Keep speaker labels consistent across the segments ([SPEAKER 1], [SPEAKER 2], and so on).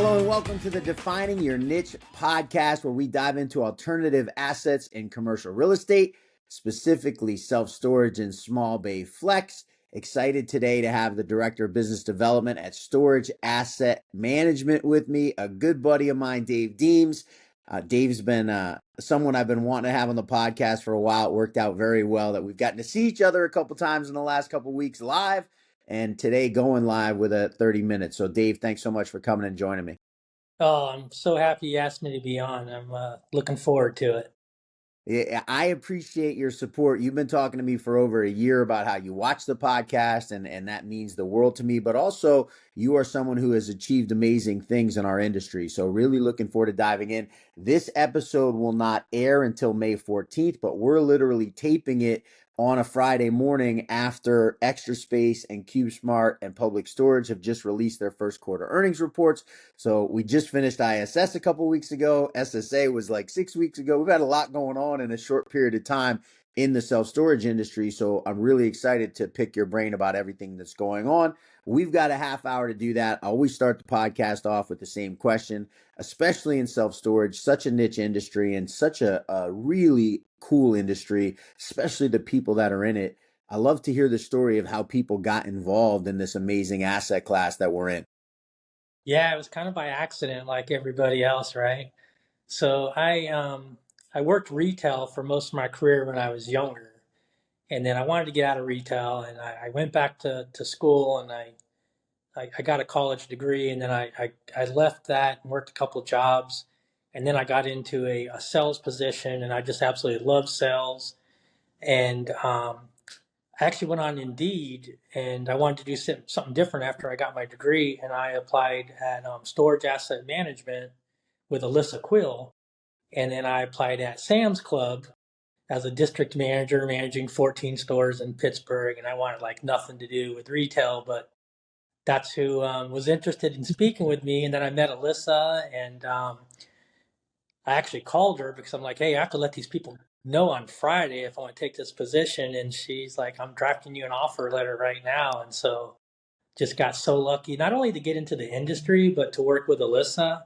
[SPEAKER 1] Hello and welcome to the Defining Your Niche podcast, where we dive into alternative assets in commercial real estate, specifically self-storage and small bay flex. Excited today to have the Director of Business Development at Storage Asset Management with me, a good buddy of mine, Dave Deems. Dave's been someone I've been wanting to have on the podcast for a while. It worked out very well that we've gotten to see each other a couple times in the last couple weeks live, and today going live with a 30 minutes. So Dave, thanks so much for coming and joining me.
[SPEAKER 2] Oh, I'm so happy you asked me to be on. I'm looking forward to it.
[SPEAKER 1] Yeah, I appreciate your support. You've been talking to me for over a year about how you watch the podcast, and that means the world to me. But also, you are someone who has achieved amazing things in our industry. So, really looking forward to diving in. This episode will not air until May 14th, but we're literally taping it on a Friday morning after Extra Space and CubeSmart and Public Storage have just released their first quarter earnings reports. So we just finished ISS a couple weeks ago. SSA was like 6 weeks ago. We've had a lot going on in a short period of time in the self-storage industry. So I'm really excited to pick your brain about everything that's going on. We've got a half hour to do that. I always start the podcast off with the same question, especially in self-storage, such a niche industry and such a really cool industry, especially the people that are in it. I love to hear the story of how people got involved in this amazing asset class that we're in.
[SPEAKER 2] Yeah, it was kind of by accident, like everybody else, right? So I worked retail for most of my career when I was younger, and then I wanted to get out of retail, and I went back to school, and I got a college degree, and then I left that and worked a couple of jobs, and then I got into a sales position, and I just absolutely love sales, and I actually went on Indeed, and I wanted to do something different after I got my degree, and I applied at Storage Asset Management with Alyssa Quill, and then I applied at Sam's Club as a district manager, managing 14 stores in Pittsburgh, and I wanted like nothing to do with retail, but that's who was interested in speaking with me, and then I met Alyssa, and I actually called her because I'm like, hey, I have to let these people know on Friday if I want to take this position. And she's like, I'm drafting you an offer letter right now. And so just got so lucky, not only to get into the industry, but to work with Alyssa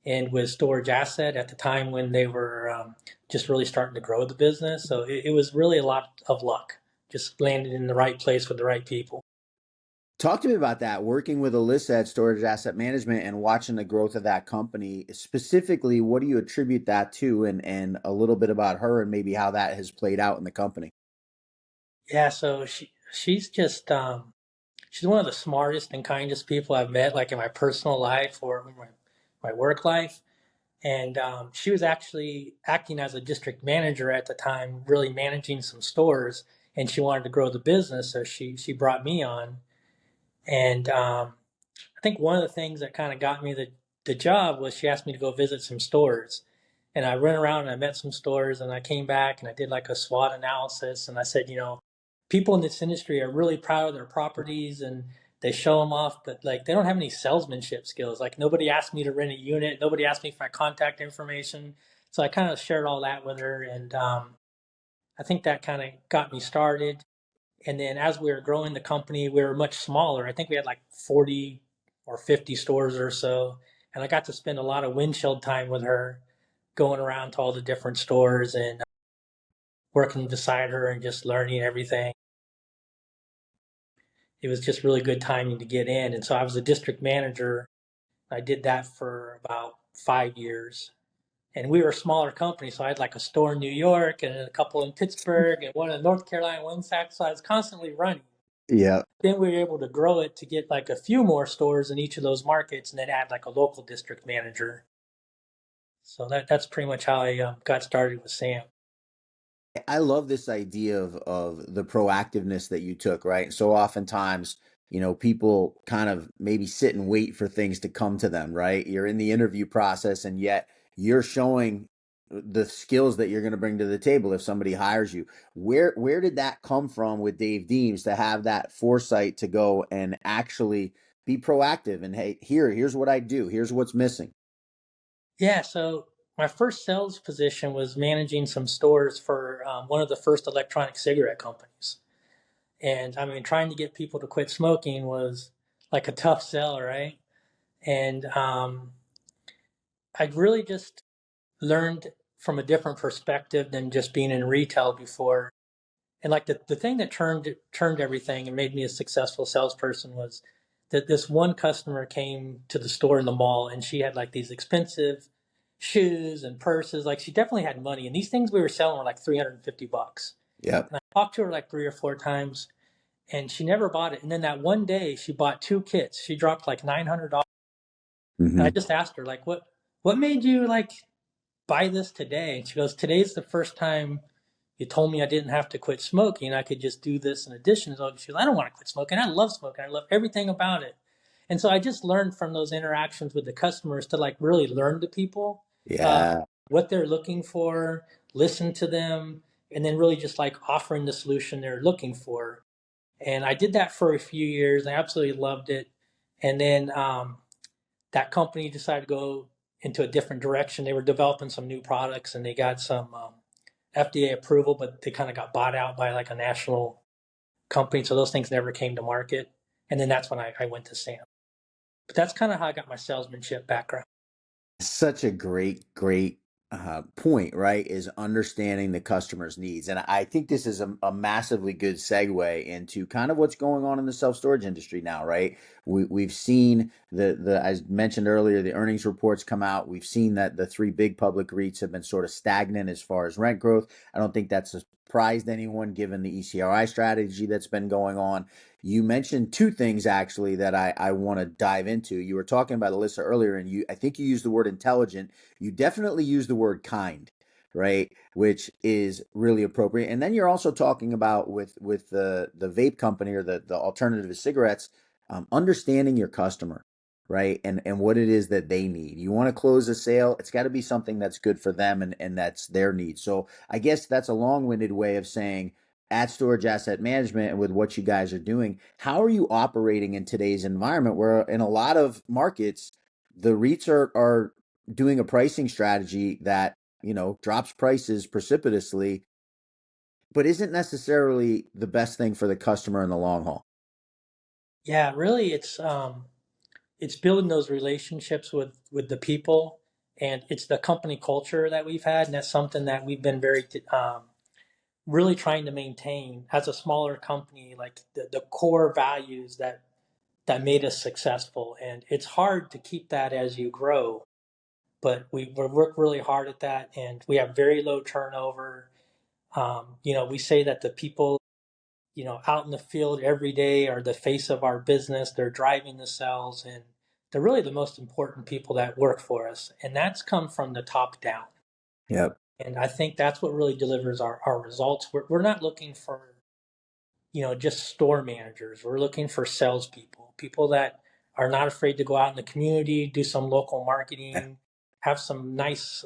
[SPEAKER 2] and with Storage Asset at the time when they were just really starting to grow the business. So it was really a lot of luck, just landed in the right place with the right people.
[SPEAKER 1] Talk to me about that, working with Alyssa at Storage Asset Management and watching the growth of that company. Specifically, what do you attribute that to, and a little bit about her and maybe how that has played out in the company?
[SPEAKER 2] Yeah, so she's just she's one of the smartest and kindest people I've met, like in my personal life or my work life. And she was actually acting as a district manager at the time, really managing some stores, and she wanted to grow the business, so she brought me on. And I think one of the things that kind of got me the job was she asked me to go visit some stores. And I went around and I met some stores, and I came back and I did like a SWOT analysis, and I said, people in this industry are really proud of their properties and they show them off, but like they don't have any salesmanship skills. Like nobody asked me to rent a unit, nobody asked me for my contact information. So I kind of shared all that with her, and I think that kind of got me started. And then as we were growing the company, we were much smaller. I think we had like 40 or 50 stores or so. And I got to spend a lot of windshield time with her, going around to all the different stores and working beside her and just learning everything. It was just really good timing to get in. And so I was a district manager. I did that for about 5 years. And we were a smaller company, so I had like a store in New York and a couple in Pittsburgh and one in North Carolina, one in Sac. So I was constantly running.
[SPEAKER 1] Yeah.
[SPEAKER 2] Then we were able to grow it to get like a few more stores in each of those markets, and then add like a local district manager. So that's pretty much how I got started with Sam.
[SPEAKER 1] I love this idea of the proactiveness that you took, right? So oftentimes, people kind of maybe sit and wait for things to come to them, right? You're in the interview process and yet you're showing the skills that you're going to bring to the table if somebody hires you. Where did that come from with Dave Deems to have that foresight to go and actually be proactive and hey, here's what I do. Here's what's missing.
[SPEAKER 2] Yeah, so my first sales position was managing some stores for one of the first electronic cigarette companies. And I mean, trying to get people to quit smoking was like a tough sell, right? And I really just learned from a different perspective than just being in retail before. And like the thing that turned everything and made me a successful salesperson was that this one customer came to the store in the mall and she had like these expensive shoes and purses. Like she definitely had money. And these things we were selling were like $350.
[SPEAKER 1] Yep.
[SPEAKER 2] And I talked to her like 3 or 4 times and she never bought it. And then that one day she bought 2 kits. She dropped like $900. And I
[SPEAKER 1] Hmm.
[SPEAKER 2] just asked her like, what made you like buy this today? And she goes, today's the first time you told me I didn't have to quit smoking. I could just do this in addition. So she goes, I don't want to quit smoking. I love smoking. I love everything about it. And so I just learned from those interactions with the customers to like really learn to people, uh,
[SPEAKER 1] Yeah.
[SPEAKER 2] what they're looking for, listen to them, and then really just like offering the solution they're looking for. And I did that for a few years. I absolutely loved it. And then that company decided to go into a different direction. They were developing some new products and they got some FDA approval, but they kind of got bought out by like a national company. So those things never came to market. And then that's when I went to Sam. But that's kind of how I got my salesmanship background.
[SPEAKER 1] Such a great point, right? Is understanding the customer's needs. And I think this is a massively good segue into kind of what's going on in the self storage industry now, right? We've seen as mentioned earlier, the earnings reports come out. We've seen that the three big public REITs have been sort of stagnant as far as rent growth. I don't think that's surprised anyone given the ECRI strategy that's been going on. You mentioned two things actually that I want to dive into. You were talking about Alyssa earlier, and I think you used the word intelligent. You definitely used the word kind, right? Which is really appropriate. And then you're also talking about with the vape company or the alternative to cigarettes, understanding your customer, right? And what it is that they need. You want to close a sale, it's got to be something that's good for them and that's their need. So I guess that's a long-winded way of saying at Storage Asset Management and with what you guys are doing, how are you operating in today's environment where in a lot of markets, the REITs are doing a pricing strategy that, drops prices precipitously, but isn't necessarily the best thing for the customer in the long haul?
[SPEAKER 2] Yeah, really it's building those relationships with the people, and it's the company culture that we've had, and that's something that we've been very really trying to maintain as a smaller company, like the core values that made us successful. And it's hard to keep that as you grow, but we work really hard at that, and we have very low turnover. We say that the people, out in the field every day are the face of our business. They're driving the sales, and they're really the most important people that work for us. And that's come from the top down.
[SPEAKER 1] Yep.
[SPEAKER 2] And I think that's what really delivers our results. We're not looking for, just store managers. We're looking for salespeople, people that are not afraid to go out in the community, do some local marketing, have some nice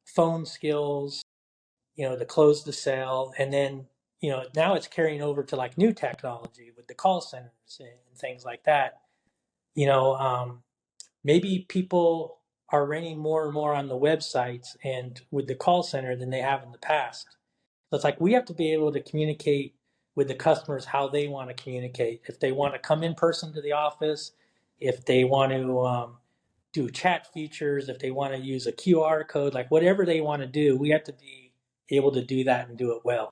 [SPEAKER 2] phone skills, to close the sale. And then, now it's carrying over to like new technology with the call centers and things like that. You know, um, Maybe people are renting more and more on the websites and with the call center than they have in the past. So it's like we have to be able to communicate with the customers how they want to communicate. If they want to come in person to the office, if they want to do chat features, if they want to use a QR code, like whatever they want to do, we have to be able to do that and do it well.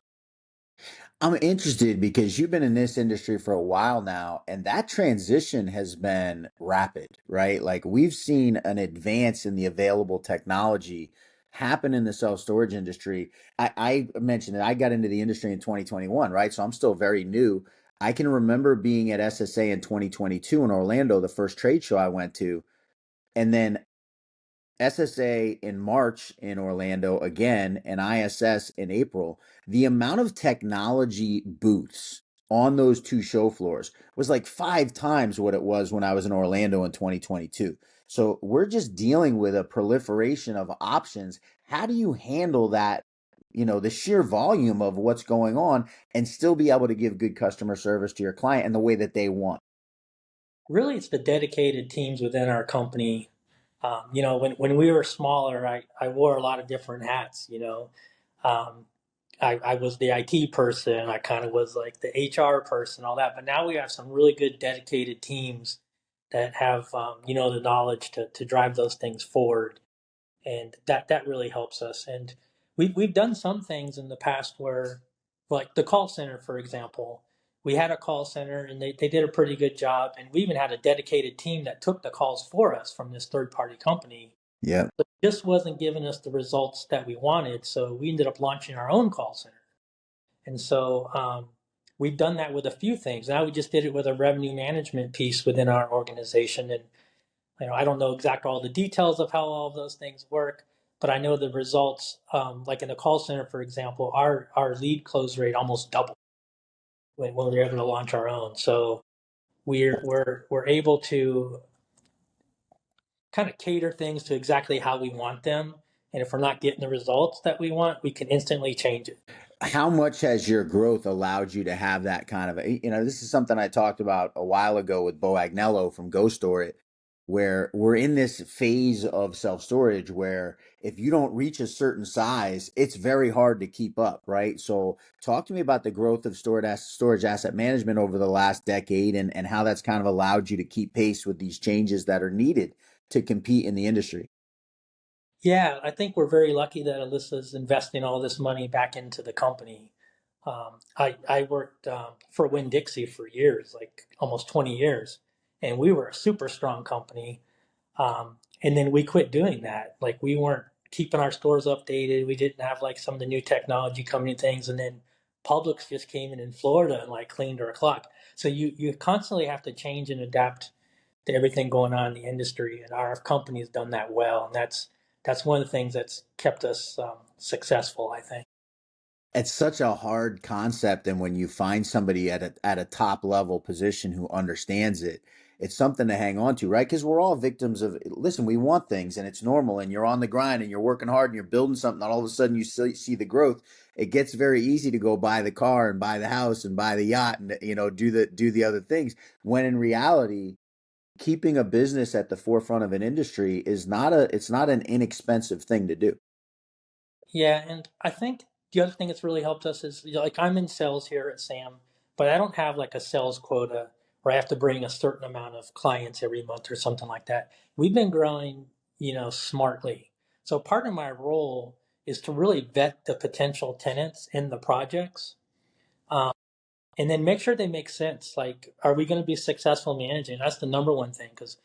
[SPEAKER 1] I'm interested because you've been in this industry for a while now, and that transition has been rapid, right? Like we've seen an advance in the available technology happen in the self storage industry. I mentioned that I got into the industry in 2021, right? So I'm still very new. I can remember being at SSA in 2022 in Orlando, the first trade show I went to, and then SSA in March in Orlando again, and ISS in April, the amount of technology booths on those two show floors was like five times what it was when I was in Orlando in 2022. So we're just dealing with a proliferation of options. How do you handle that? The sheer volume of what's going on and still be able to give good customer service to your client in the way that they want.
[SPEAKER 2] Really, it's the dedicated teams within our company. When we were smaller, I wore a lot of different hats. Um, I was the IT person. I kind of was like the HR person, all that. But now we have some really good dedicated teams that have the knowledge to drive those things forward, and that really helps us. And we've done some things in the past where, like the call center, for example, we had a call center and they did a pretty good job, and we even had a dedicated team that took the calls for us from this third party company.
[SPEAKER 1] Yeah.
[SPEAKER 2] But it just wasn't giving us the results that we wanted, so we ended up launching our own call center. And so we've done that with a few things. Now we just did it with a revenue management piece within our organization. And I don't know exactly all the details of how all of those things work, but I know the results. Like in the call center, for example, our lead close rate almost doubled when we were able to launch our own. So we're able to kind of cater things to exactly how we want them. And if we're not getting the results that we want, we can instantly change it.
[SPEAKER 1] How much has your growth allowed you to have that kind of this is something I talked about a while ago with Bo Agnello from Go Store It, where we're in this phase of self-storage where if you don't reach a certain size, it's very hard to keep up, right? So talk to me about the growth of storage asset management over the last decade, and how that's kind of allowed you to keep pace with these changes that are needed to compete in the industry.
[SPEAKER 2] Yeah, I think we're very lucky that Alyssa's investing all this money back into the company. I worked for Winn Dixie for years, like almost 20 years, and we were a super strong company. And then we quit doing that. Like we weren't keeping our stores updated. We didn't have like some of the new technology coming in things. And then Publix just came in Florida and like cleaned our clock. So you constantly have to change and adapt to everything going on in the industry. And our company has done that well. And that's one of the things that's kept us successful, I think.
[SPEAKER 1] It's such a hard concept, and when you find somebody at a top level position who understands it, it's something to hang on to, right? Because we're all victims of, listen, we want things and it's normal, and you're on the grind and you're working hard and you're building something, and all of a sudden you see the growth. It gets very easy to go buy the car and buy the house and buy the yacht and do the other things, when in reality keeping a business at the forefront of an industry is not an inexpensive thing to do.
[SPEAKER 2] Yeah, and I think the other thing that's really helped us is like I'm in sales here at Sam, but I don't have like a sales quota where I have to bring a certain amount of clients every month or something like that. We've been growing, smartly. So part of my role is to really vet the potential tenants in the projects. Um, and then make sure they make sense. Like, are we going to be successful managing? That's the number one thing because,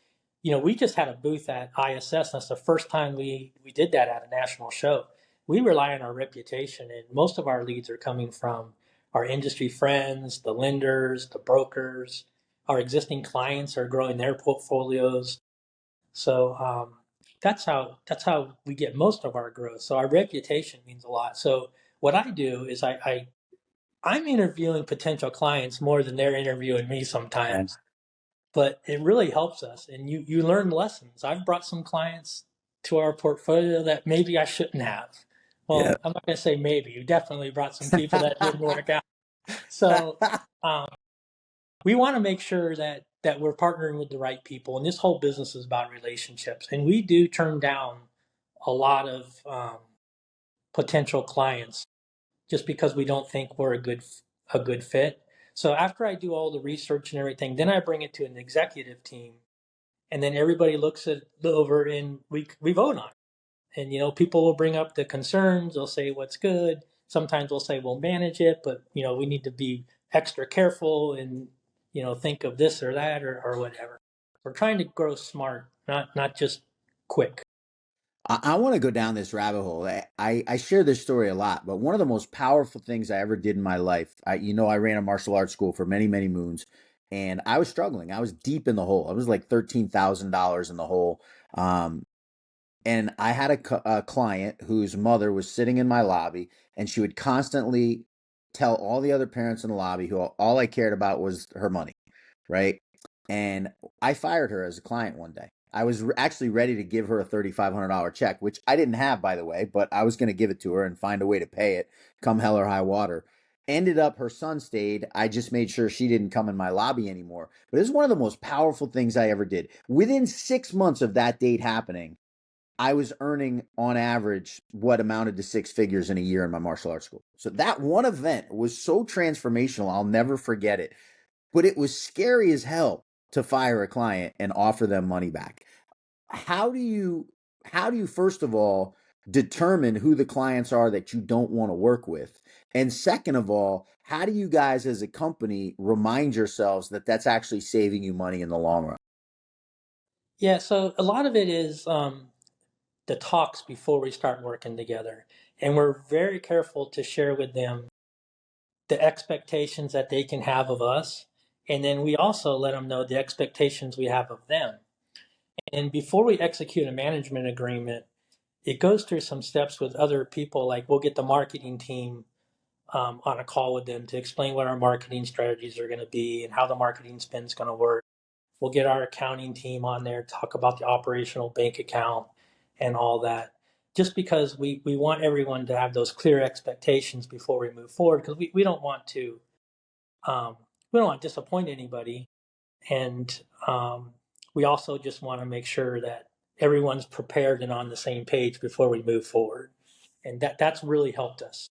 [SPEAKER 2] we just had a booth at ISS. That's the first time we did that at a national show. We rely on our reputation, and most of our leads are coming from our industry friends, the lenders, the brokers. Our existing clients are growing their portfolios. So that's how we get most of our growth. So our reputation means a lot. So what I do is I'm interviewing potential clients more than they're interviewing me sometimes, but it really helps us. And you learn lessons. I've brought some clients to our portfolio that maybe I shouldn't have.
[SPEAKER 1] Yeah.
[SPEAKER 2] Well, I'm not going to say maybe. You definitely brought some people that didn't work out. So um, we want to make sure that we're partnering with the right people. And this whole business is about relationships. And we do turn down a lot of potential clients just because we don't think we're a good fit. So after I do all the research and everything, then I bring it to an executive team, and then everybody looks it over and we vote on it. And people will bring up the concerns. They'll say what's good. Sometimes they'll say we'll manage it, but we need to be extra careful and think of this or that or whatever. We're trying to grow smart, not just quick.
[SPEAKER 1] I want to go down this rabbit hole. I share this story a lot, but one of the most powerful things I ever did in my life, I ran a martial arts school for many, many moons, and I was struggling. I was deep in the hole. I was like $13,000 in the hole. Um, and I had a client whose mother was sitting in my lobby, and she would constantly tell all the other parents in the lobby who all I cared about was her money, right? And I fired her as a client one day. I was actually ready to give her a $3,500 check, which I didn't have, by the way, but I was going to give it to her and find a way to pay it, come hell or high water. Ended up her son stayed. I just made sure she didn't come in my lobby anymore. But it's one of the most powerful things I ever did. Within 6 months of that date happening, I was earning on average what amounted to six figures in a year in my martial arts school. So that one event was so transformational. I'll never forget it. But it was scary as hell to fire a client and offer them money back. How do you how do you first of all determine who the clients are that you don't want to work with? And second of all, how do you guys as a company remind yourselves that that's actually saving you money in the long run?
[SPEAKER 2] Yeah, so a lot of it is the talks before we start working together. And we're very careful to share with them the expectations that they can have of us. And then we also let them know the expectations we have of them. And before we execute a management agreement, it goes through some steps with other people. Like we'll get the marketing team on a call with them to explain what our marketing strategies are going to be and how the marketing spend is going to work. We'll get our accounting team on there, talk about the operational bank account and all that. Just because we want everyone to have those clear expectations before we move forward, because we don't want to um, we don't want to disappoint anybody, and we also just want to make sure that everyone's prepared and on the same page before we move forward, and that's really helped us.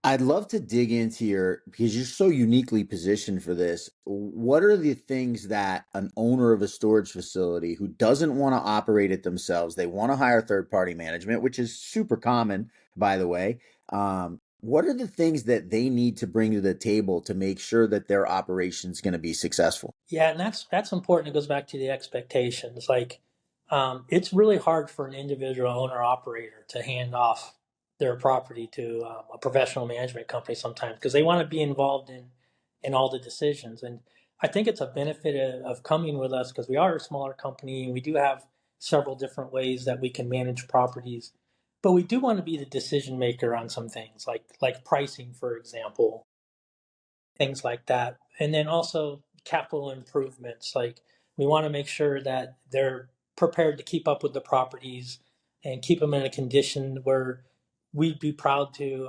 [SPEAKER 1] I'd love to dig into your because you're so uniquely positioned for this. What are the things that an owner of a storage facility who doesn't want to operate it themselves, they want to hire third party management, which is super common, by the way. What are the things that they need to bring to the table to make sure that their operation is going to be successful?
[SPEAKER 2] Yeah, and that's important. It goes back to the expectations. Like, it's really hard for an individual owner operator to hand off their property to a professional management company sometimes because they want to be involved in all the decisions. And I think it's a benefit of coming with us because we are a smaller company and we do have several different ways that we can manage properties. But we do want to be the decision maker on some things, like pricing, for example, things like that. And then also capital improvements. Like we want to make sure that they're prepared to keep up with the properties and keep them in a condition where we'd be proud to,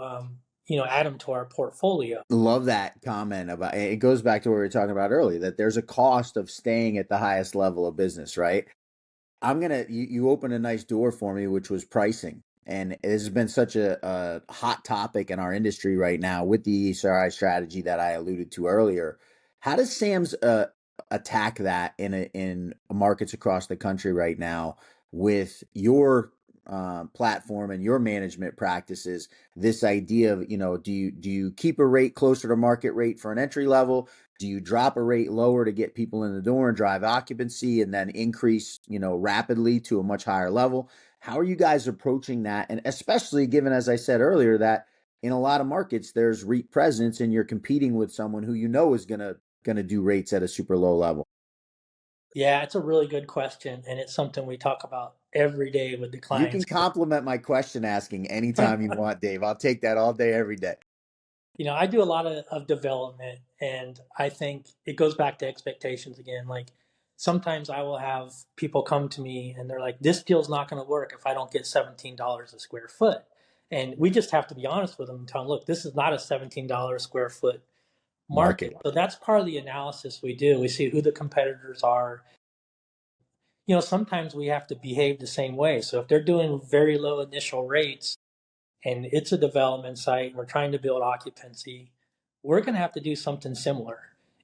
[SPEAKER 2] add them to our portfolio.
[SPEAKER 1] Love that comment about it. Goes back to what we were talking about earlier that there's a cost of staying at the highest level of business, right? You opened a nice door for me, which was pricing. And it has been such a hot topic in our industry right now with the ESRI strategy that I alluded to earlier. How does Sam's attack that in markets across the country right now with your platform and your management practices? This idea of do you keep a rate closer to market rate for an entry level? Do you drop a rate lower to get people in the door and drive occupancy and then increase, rapidly to a much higher level? How are you guys approaching that? And especially given, as I said earlier, that in a lot of markets there's REIT presence and you're competing with someone who is gonna do rates at a super low level.
[SPEAKER 2] Yeah, it's a really good question. And it's something we talk about every day with the
[SPEAKER 1] You
[SPEAKER 2] clients.
[SPEAKER 1] can compliment my question asking anytime you want, Dave. I'll take that all day, every day.
[SPEAKER 2] I do a lot of development, and I think it goes back to expectations again. Like sometimes I will have people come to me and they're like, this deal's not going to work if I don't get $17 a square foot. And we just have to be honest with them and tell them, look, this is not a $17 a square foot
[SPEAKER 1] Market.
[SPEAKER 2] market. So that's part of the analysis we do. We see who the competitors are. Sometimes we have to behave the same way. So if they're doing very low initial rates, and it's a development site and we're trying to build occupancy, we're going to have to do something similar.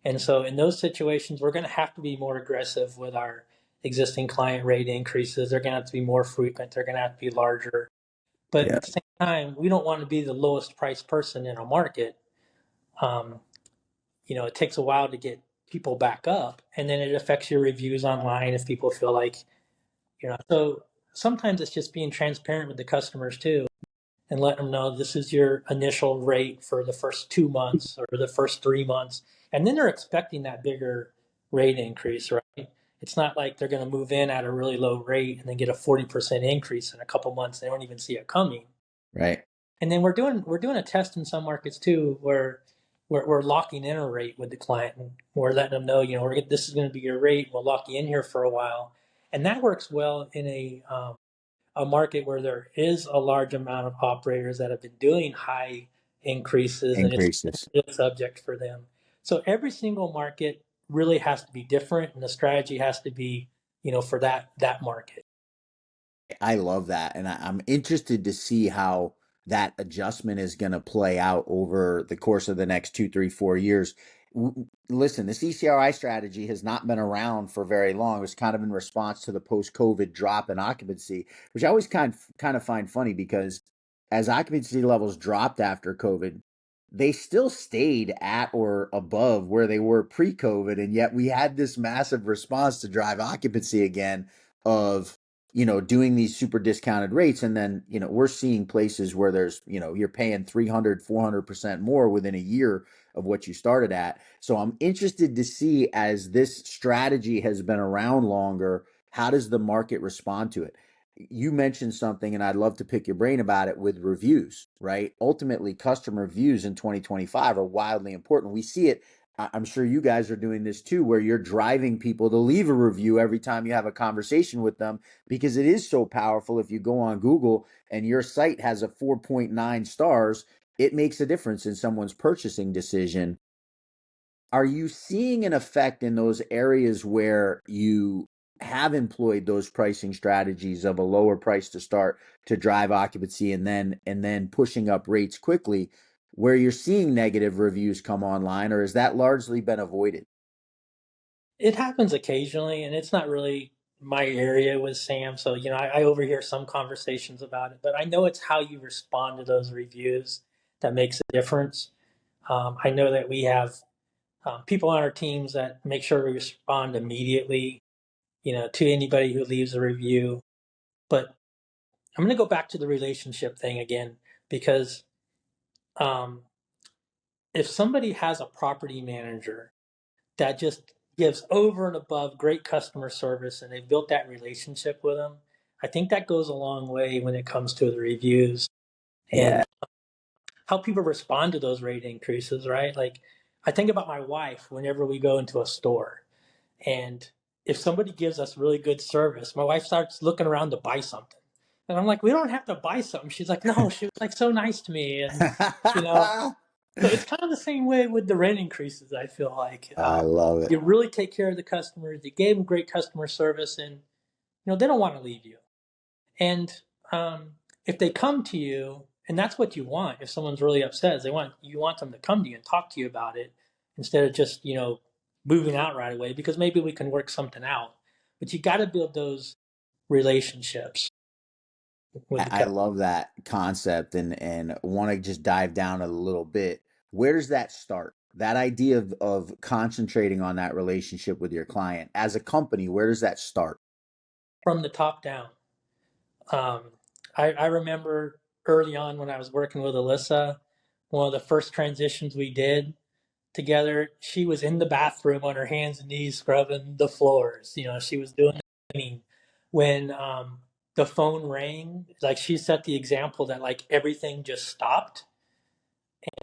[SPEAKER 2] And so in those situations, we're going to have to be more aggressive with our existing client rate increases. They're going to have to be more frequent. They're going to have to be larger. But
[SPEAKER 1] Yeah.
[SPEAKER 2] at the same time, we don't want to be the lowest price person in a market. Um, it takes a while to get people back up, and then it affects your reviews online if people feel like, So sometimes it's just being transparent with the customers too and let them know this is your initial rate for the first 2 months or the first 3 months. And then they're expecting that bigger rate increase, right? It's not like they're going to move in at a really low rate and then get a 40% increase in a couple months. They don't even see it coming.
[SPEAKER 1] Right.
[SPEAKER 2] And then we're doing a test in some markets too where we're locking in a rate with the client and we're letting them know, this is going to be your rate. We'll lock you in here for a while. And that works well in a market where there is a large amount of operators that have been doing high increases and it's
[SPEAKER 1] Increases.
[SPEAKER 2] a subject for them. So every single market really has to be different and the strategy has to be, for that market.
[SPEAKER 1] I love that. And I'm interested to see how that adjustment is going to play out over the course of the next 2, 3, 4 years. Listen, this ECRI strategy has not been around for very long. It was kind of in response to the post-COVID drop in occupancy, which I always kind of find funny because as occupancy levels dropped after COVID, they still stayed at or above where they were pre-COVID, and yet we had this massive response to drive occupancy again of doing these super discounted rates. And then, we're seeing places where there's, you're paying 300, 400% more within a year of what you started at. So I'm interested to see, as this strategy has been around longer, how does the market respond to it? You mentioned something, and I'd love to pick your brain about it with reviews, right? Ultimately, customer reviews in 2025 are wildly important. We see it. I'm sure you guys are doing this too, where you're driving people to leave a review every time you have a conversation with them, because it is so powerful. If you go on Google and your site has a 4.9 stars, it makes a difference in someone's purchasing decision. Are you seeing an effect in those areas where you have employed those pricing strategies of a lower price to start to drive occupancy, and then pushing up rates quickly, where you're seeing negative reviews come online, or has that largely been avoided?
[SPEAKER 2] It happens occasionally, and it's not really my area with Sam. So, I overhear some conversations about it, but I know it's how you respond to those reviews that makes a difference. I know that we have people on our teams that make sure we respond immediately, to anybody who leaves a review. But I'm going to go back to the relationship thing again, because um, if somebody has a property manager that just gives over and above great customer service and they've built that relationship with them, I think that goes a long way when it comes to the reviews
[SPEAKER 1] Yeah.
[SPEAKER 2] and how people respond to those rate increases, right? Like, I think about my wife whenever we go into a store, and if somebody gives us really good service, my wife starts looking around to buy something. And I'm like, we don't have to buy something. She's like, no, she was like so nice to me. And, you know, so it's kind of the same way with the rent increases, I feel like.
[SPEAKER 1] I love it.
[SPEAKER 2] You really take care of the customers, you gave them great customer service, and, they don't want to leave you. And um, if they come to you, and that's what you want, if someone's really upset, is you want them to come to you and talk to you about it instead of just moving out right away, because maybe we can work something out. But you got to build those relationships with the
[SPEAKER 1] I
[SPEAKER 2] customer.
[SPEAKER 1] love that concept, and want to just dive down a little bit. Where does that start? That idea of concentrating on that relationship with your client as a company, where does that start?
[SPEAKER 2] From the top down. Um, I remember early on when I was working with Alyssa, one of the first transitions we did together, she was in the bathroom on her hands and knees scrubbing the floors. She was doing the cleaning. When the phone rang, like, she set the example that, like, everything just stopped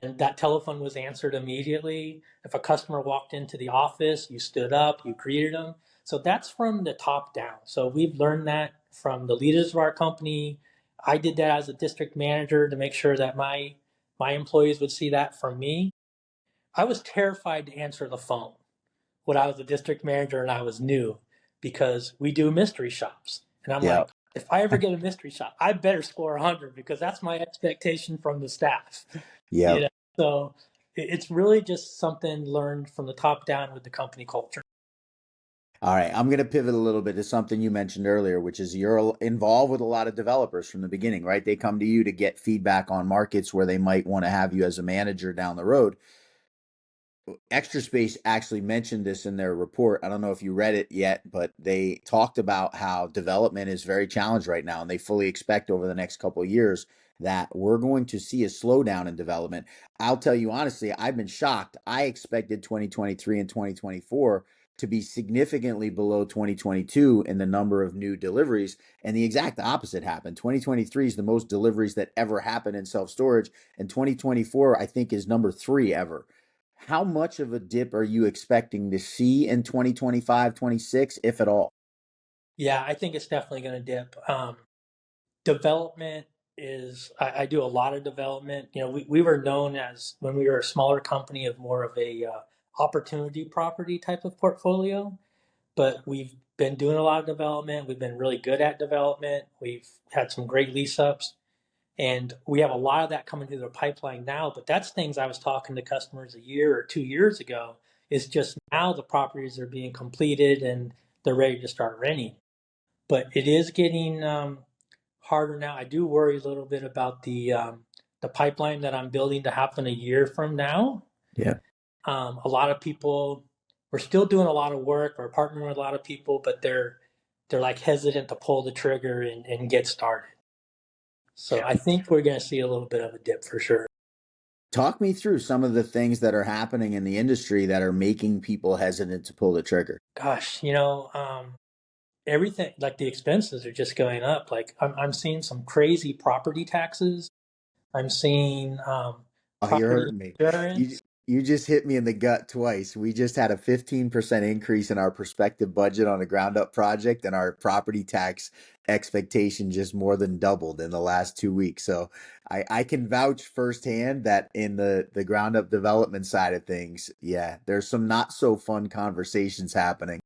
[SPEAKER 2] and that telephone was answered immediately. If a customer walked into the office, you stood up, you greeted them. So that's from the top down. So we've learned that from the leaders of our company. I did that as a district manager to make sure that my employees would see that from me. I was terrified to answer the phone when I was a district manager and I was new, because we do mystery shops. And I'm like,
[SPEAKER 1] Yep.
[SPEAKER 2] if I ever get a mystery shop, I better score 100, because that's my expectation from the staff. You
[SPEAKER 1] Yep.
[SPEAKER 2] know, so it's really just something learned from the top down with the company culture.
[SPEAKER 1] All right, I'm going to pivot a little bit to something you mentioned earlier, which is you're involved with a lot of developers from the beginning, right? They come to you to get feedback on markets where they might want to have you as a manager down the road. Extra Space actually mentioned this in their report. I don't know if you read it yet, but they talked about how development is very challenged right now, and they fully expect over the next couple of years that we're going to see a slowdown in development. I'll tell you honestly, I've been shocked. I expected 2023 and 2024 to be significantly below 2022 in the number of new deliveries, and the exact opposite happened. 2023 is the most deliveries that ever happened in self storage, and 2024, I think, is number three ever. How much of a dip are you expecting to see in 2025, 26, if at all?
[SPEAKER 2] Yeah, I think it's definitely going to dip. Development I do a lot of development. We were known as, when we were a smaller company, of more of a opportunity property type of portfolio, but we've been doing a lot of development. We've been really good at development. We've had some great lease ups. And we have a lot of that coming through the pipeline now, but that's things I was talking to customers a year or 2 years ago. It's just now the properties are being completed and they're ready to start renting. But it is getting harder now. I do worry a little bit about the pipeline that I'm building to happen a year from now.
[SPEAKER 1] Yeah.
[SPEAKER 2] A lot of people, we're still doing a lot of work. We're partnering with a lot of people, but they're like hesitant to pull the trigger and get started. So
[SPEAKER 1] Yeah.
[SPEAKER 2] I think we're going to see a little bit of a dip for sure.
[SPEAKER 1] Talk me through some of the things that are happening in the industry that are making people hesitant to pull the trigger.
[SPEAKER 2] Gosh, everything like the expenses are just going up. Like I'm seeing some crazy property taxes. I'm seeing
[SPEAKER 1] Oh, you're
[SPEAKER 2] property
[SPEAKER 1] hurting me. You
[SPEAKER 2] insurance.
[SPEAKER 1] you just hit me in the gut twice. We just had a 15% increase in our prospective budget on a ground up project, and our property tax expectation just more than doubled in the last 2 weeks. So I can vouch firsthand that in the ground up development side of things, yeah, there's some not so fun conversations happening.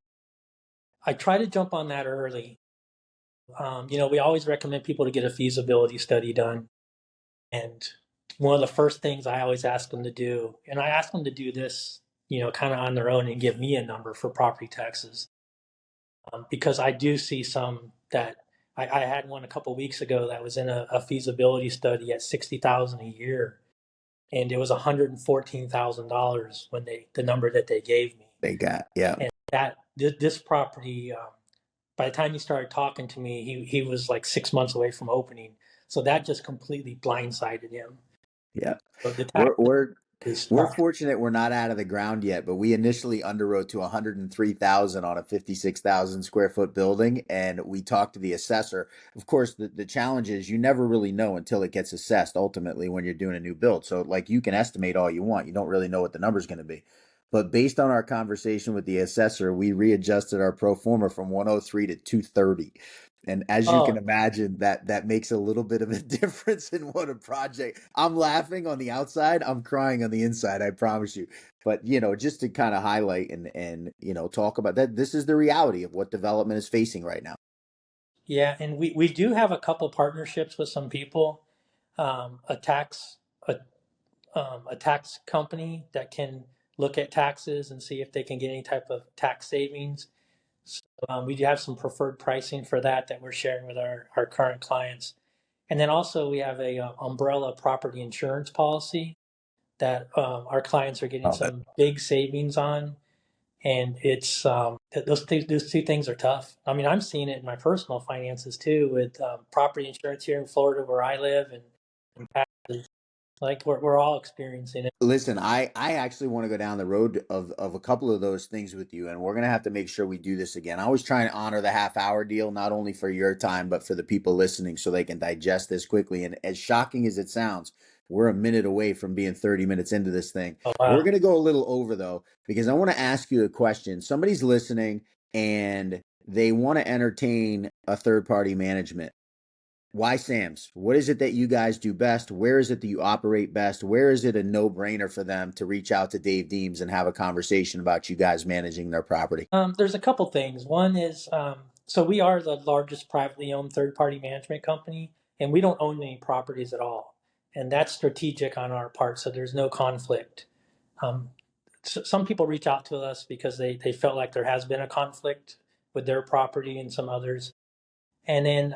[SPEAKER 2] I try to jump on that early. We always recommend people to get a feasibility study done. And one of the first things I always ask them to do, and I ask them to do this, kind of on their own and give me a number for property taxes, because I do see some that I had one a couple weeks ago that was in a feasibility study at 60,000 a year, and it was $114,000 when the number that they gave me,
[SPEAKER 1] They got, yeah,
[SPEAKER 2] and that this property. By the time he started talking to me, he was like 6 months away from opening, so that just completely blindsided him.
[SPEAKER 1] yeah.
[SPEAKER 2] So the tax
[SPEAKER 1] We're we're
[SPEAKER 2] is
[SPEAKER 1] we're
[SPEAKER 2] tough.
[SPEAKER 1] fortunate we're not out of the ground yet, but we initially underwrote to 103,000 on a 56,000 square foot building, and we talked to the assessor. Of course, the challenge is you never really know until it gets assessed ultimately when you're doing a new build. So like you can estimate all you want, you don't really know what the number's going to be. But based on our conversation with the assessor, we readjusted our pro forma from 103 to 230. And as you can
[SPEAKER 2] Oh,
[SPEAKER 1] imagine, that makes a little bit of a difference in what a project. I'm laughing on the outside, I'm crying on the inside, I promise you. But just to kind of highlight and talk about that, this is the reality of what development is facing right now.
[SPEAKER 2] yeah, and we do have a couple partnerships with some people, a tax a a tax company that can look at taxes and see if they can get any type of tax savings. So, we do have some preferred pricing for that we're sharing with our current clients. And then also we have a umbrella property insurance policy that our clients are getting
[SPEAKER 1] Oh, that
[SPEAKER 2] some big savings on. And it's those two things are tough. I mean, I'm seeing it in my personal finances too, with property insurance here in Florida where I live, and taxes. Like we're all experiencing it.
[SPEAKER 1] Listen, I actually want to go down the road of a couple of those things with you, and we're gonna have to make sure we do this again. I always try and honor the half-hour deal, not only for your time, but for the people listening, so they can digest this quickly. And as shocking as it sounds, we're a minute away from being 30 minutes into this thing.
[SPEAKER 2] Oh
[SPEAKER 1] We're
[SPEAKER 2] wow.
[SPEAKER 1] gonna go a little over though, because I want to ask you a question. Somebody's listening and they want to entertain a third-party management. Why Sam's? What is it that you guys do best? Where is it that you operate best? Where is it a no brainer for them to reach out to Dave Deems and have a conversation about you guys managing their property?
[SPEAKER 2] There's a couple things. One is, so we are the largest privately owned third party management company, and we don't own any properties at all. And that's strategic on our part, so there's no conflict. Um, some people reach out to us because they felt like there has been a conflict with their property and some others. And then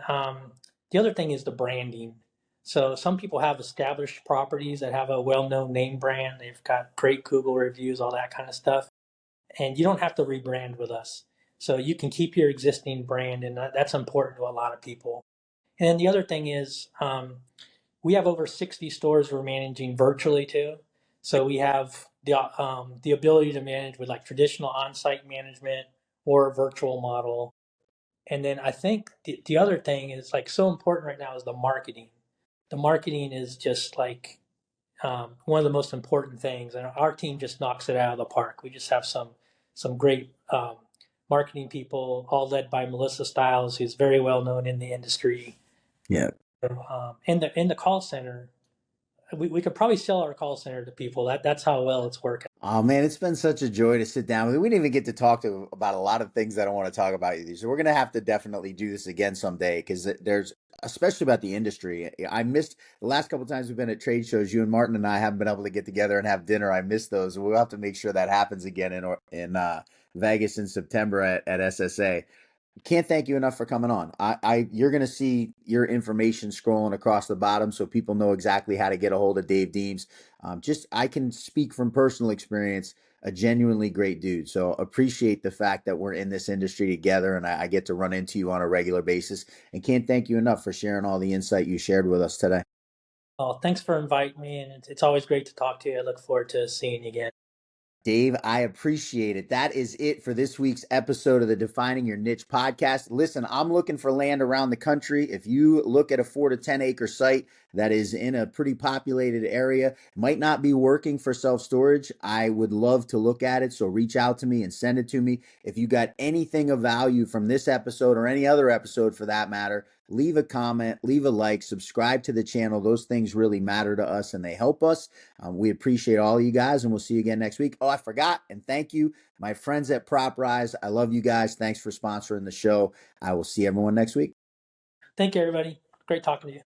[SPEAKER 2] the other thing is the branding. So some people have established properties that have a well known name brand, they've got great Google reviews, all that kind of stuff, and you don't have to rebrand with us. So you can keep your existing brand, and that's important to a lot of people. And then the other thing is, we have over 60 stores we're managing virtually too. So we have the ability to manage with like traditional on-site management or a virtual model. And then I think the other thing is like so important right now is the marketing. The marketing is just like one of the most important things, and our team just knocks it out of the park. We just have some great marketing people, all led by Melissa Stiles, who's very well known in the industry.
[SPEAKER 1] Yeah.
[SPEAKER 2] In the call center, we could probably sell our call center to people. That's how well it's working.
[SPEAKER 1] Oh man, it's been such a joy to sit down with you. We didn't even get to talk about a lot of things that I want to talk about with you. So we're gonna have to definitely do this again someday because there's, especially about the industry. I missed the last couple times we've been at trade shows. You and Martin and I haven't been able to get together and have dinner. I missed those. We'll have to make sure that happens again in Vegas in September at SSA. Can't thank you enough for coming on. You're gonna see your information scrolling across the bottom so people know exactly how to get a hold of Dave Deems. Just I can speak from personal experience, a genuinely great dude. So appreciate the fact that we're in this industry together and I get to run into you on a regular basis. And can't thank you enough for sharing all the insight you shared with us today.
[SPEAKER 2] Well, thanks for inviting me, and it's always great to talk to you. I look forward to seeing you again.
[SPEAKER 1] Dave, I appreciate it. That is it for this week's episode of the Defining Your Niche podcast. Listen, I'm looking for land around the country. If you look at a 4 to 10 acre site that is in a pretty populated area, might not be working for self storage, I would love to look at it. So reach out to me and send it to me. If you got anything of value from this episode or any other episode for that matter, leave a comment, leave a like, subscribe to the channel. Those things really matter to us and they help us. We appreciate all you guys, and we'll see you again next week. Oh, I forgot, and thank you, my friends at Prop Rise. I love you guys. Thanks for sponsoring the show. I will see everyone next week.
[SPEAKER 2] Thank you, everybody. Great talking to you.